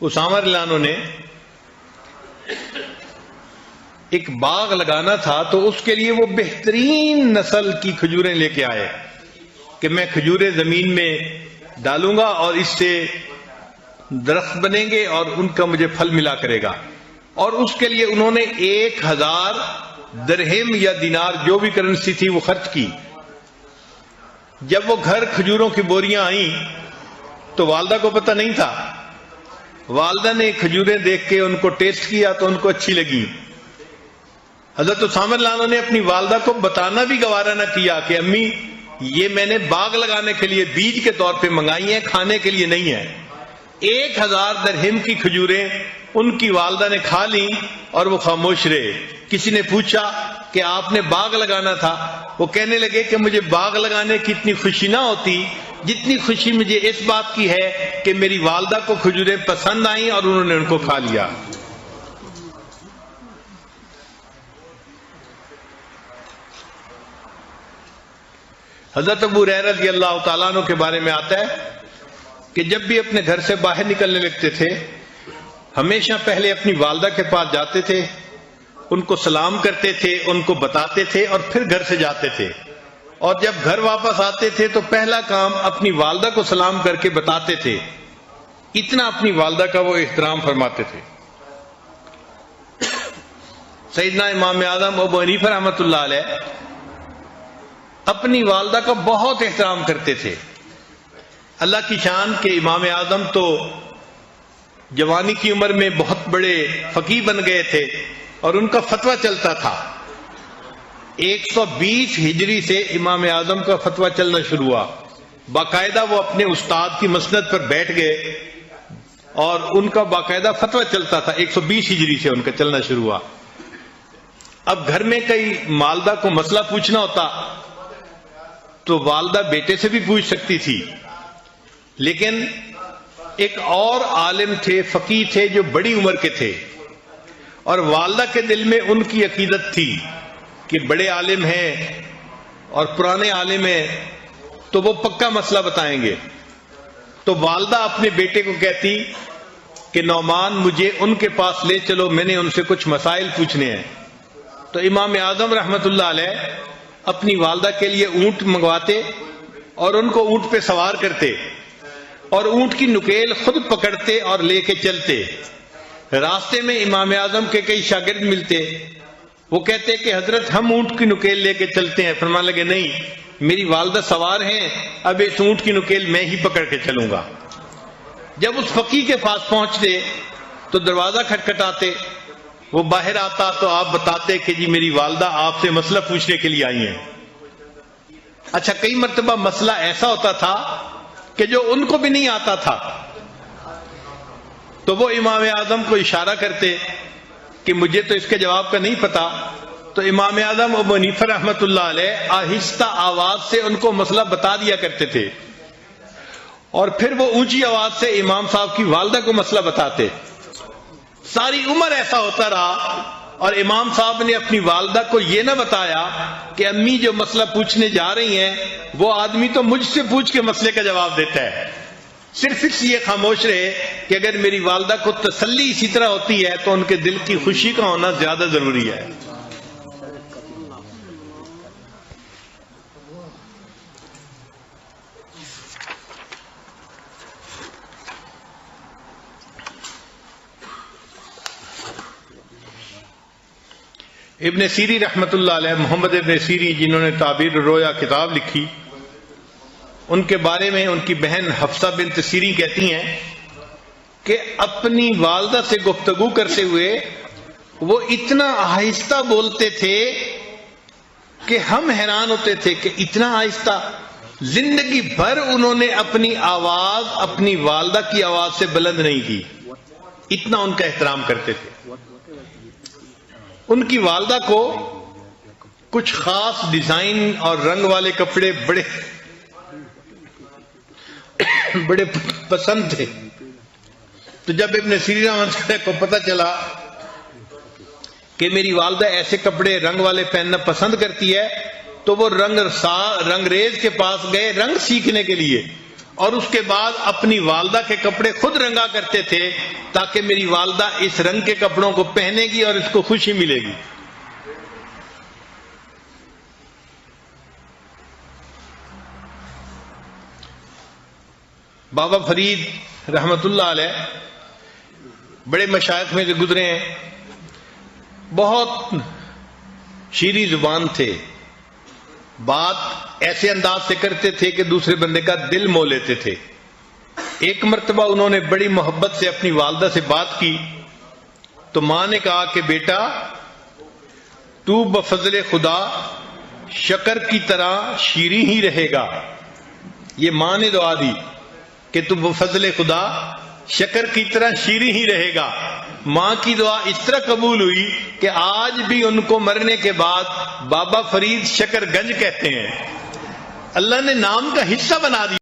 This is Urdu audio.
اسامہ رضی اللہ عنہ نے ایک باغ لگانا تھا تو اس کے لیے وہ بہترین نسل کی کھجوریں لے کے آئے کہ میں کھجوریں زمین میں ڈالوں گا اور اس سے درخت بنیں گے اور ان کا مجھے پھل ملا کرے گا. اور اس کے لیے انہوں نے 1000 درہم یا دینار جو بھی کرنسی تھی وہ خرچ کی. جب وہ گھر کھجوروں کی بوریاں آئیں تو والدہ کو پتہ نہیں تھا. والدہ نے کھجوریں دیکھ کے ان کو ٹیسٹ کیا تو ان کو اچھی لگی. حضرت اسامہ رضی اللہ عنہ نے اپنی والدہ کو بتانا بھی گوارا نہ کیا کہ امی یہ میں نے باغ لگانے کے لیے بیج کے طور پہ منگائی ہیں، کھانے کے لیے نہیں ہے. 1000 درہم کی کھجوریں ان کی والدہ نے کھا لیں اور وہ خاموش رہے. کسی نے پوچھا کہ آپ نے باغ لگانا تھا. وہ کہنے لگے کہ مجھے باغ لگانے کی اتنی خوشی نہ ہوتی جتنی خوشی مجھے اس بات کی ہے کہ میری والدہ کو کھجوریں پسند آئیں اور انہوں نے ان کو کھا لیا. حضرت ابو ہریرہ رضی اللہ تعالیٰ عنہ کے بارے میں آتا ہے کہ جب بھی اپنے گھر سے باہر نکلنے لگتے تھے ہمیشہ پہلے اپنی والدہ کے پاس جاتے تھے، ان کو سلام کرتے تھے، ان کو بتاتے تھے اور پھر گھر سے جاتے تھے. اور جب گھر واپس آتے تھے تو پہلا کام اپنی والدہ کو سلام کر کے بتاتے تھے. اتنا اپنی والدہ کا وہ احترام فرماتے تھے. سیدنا امام اعظم ابو حنیفہ رحمۃ اللہ علیہ اپنی والدہ کا بہت احترام کرتے تھے. اللہ کی شان کہ امام اعظم تو جوانی کی عمر میں بہت بڑے فقیہ بن گئے تھے اور ان کا فتویٰ چلتا تھا. 120 ہجری سے امام اعظم کا فتویٰ چلنا شروع ہوا. باقاعدہ وہ اپنے استاد کی مسند پر بیٹھ گئے اور ان کا باقاعدہ فتویٰ چلتا تھا. 120 ہجری سے ان کا چلنا شروع ہوا. اب گھر میں کئی والدہ کو مسئلہ پوچھنا ہوتا تو والدہ بیٹے سے بھی پوچھ سکتی تھی، لیکن ایک اور عالم تھے، فقیہ تھے جو بڑی عمر کے تھے اور والدہ کے دل میں ان کی عقیدت تھی کہ بڑے عالم ہیں اور پرانے عالم ہیں تو وہ پکا مسئلہ بتائیں گے. تو والدہ اپنے بیٹے کو کہتی کہ نعمان مجھے ان کے پاس لے چلو، میں نے ان سے کچھ مسائل پوچھنے ہیں. تو امام اعظم رحمت اللہ علیہ اپنی والدہ کے لیے اونٹ منگواتے اور ان کو اونٹ پہ سوار کرتے اور اونٹ کی نکیل خود پکڑتے اور لے کے چلتے. راستے میں امام اعظم کے کئی شاگرد ملتے، وہ کہتے کہ حضرت ہم اونٹ کی نکیل لے کے چلتے ہیں. فرمانے لگے نہیں، میری والدہ سوار ہیں، اب اس اونٹ کی نکیل میں ہی پکڑ کے چلوں گا. جب اس فقیہ کے پاس پہنچتے تو دروازہ کھٹکھٹاتے، وہ باہر آتا تو آپ بتاتے کہ جی میری والدہ آپ سے مسئلہ پوچھنے کے لیے آئی ہیں. اچھا کئی مرتبہ مسئلہ ایسا ہوتا تھا کہ جو ان کو بھی نہیں آتا تھا تو وہ امام اعظم کو اشارہ کرتے کہ مجھے تو اس کے جواب کا نہیں پتا. تو امام اعظم ابو حنیفہ رحمۃ اللہ علیہ آہستہ آواز سے ان کو مسئلہ بتا دیا کرتے تھے اور پھر وہ اونچی آواز سے امام صاحب کی والدہ کو مسئلہ بتاتے. ساری عمر ایسا ہوتا رہا اور امام صاحب نے اپنی والدہ کو یہ نہ بتایا کہ امی جو مسئلہ پوچھنے جا رہی ہیں وہ آدمی تو مجھ سے پوچھ کے مسئلے کا جواب دیتا ہے. صرف اس لیے خاموش رہے کہ اگر میری والدہ کو تسلی اسی طرح ہوتی ہے تو ان کے دل کی خوشی کا ہونا زیادہ ضروری ہے. ابن سیری رحمت اللہ علیہ، محمد ابن سیری جنہوں نے تعبیر الرؤیا کتاب لکھی، ان کے بارے میں ان کی بہن حفصہ بنت سیری کہتی ہیں کہ اپنی والدہ سے گفتگو کرتے ہوئے وہ اتنا آہستہ بولتے تھے کہ ہم حیران ہوتے تھے کہ اتنا آہستہ. زندگی بھر انہوں نے اپنی آواز اپنی والدہ کی آواز سے بلند نہیں کی، اتنا ان کا احترام کرتے تھے. ان کی والدہ کو کچھ خاص ڈیزائن اور رنگ والے کپڑے بڑے پسند تھے. تو جب ابن سیری رحمۃ اللہ کو پتہ چلا کہ میری والدہ ایسے کپڑے رنگ والے پہننا پسند کرتی ہے تو وہ رنگریز کے پاس گئے رنگ سیکھنے کے لیے اور اس کے بعد اپنی والدہ کے کپڑے خود رنگا کرتے تھے تاکہ میری والدہ اس رنگ کے کپڑوں کو پہنے گی اور اس کو خوشی ملے گی. بابا فرید رحمت اللہ علیہ بڑے مشائخ میں سے گزرے ہیں، بہت شیریں زبان تھے، بات ایسے انداز سے کرتے تھے کہ دوسرے بندے کا دل مو لیتے تھے. ایک مرتبہ انہوں نے بڑی محبت سے اپنی والدہ سے بات کی تو ماں نے کہا کہ بیٹا تو بفضل خدا شکر کی طرح شیریں ہی رہے گا. یہ ماں نے دعا دی کہ تو بفضل خدا شکر کی طرح شیریں ہی رہے گا. ماں کی دعا اس طرح قبول ہوئی کہ آج بھی ان کو مرنے کے بعد بابا فرید شکر گنج کہتے ہیں. اللہ نے نام کا حصہ بنا دیا.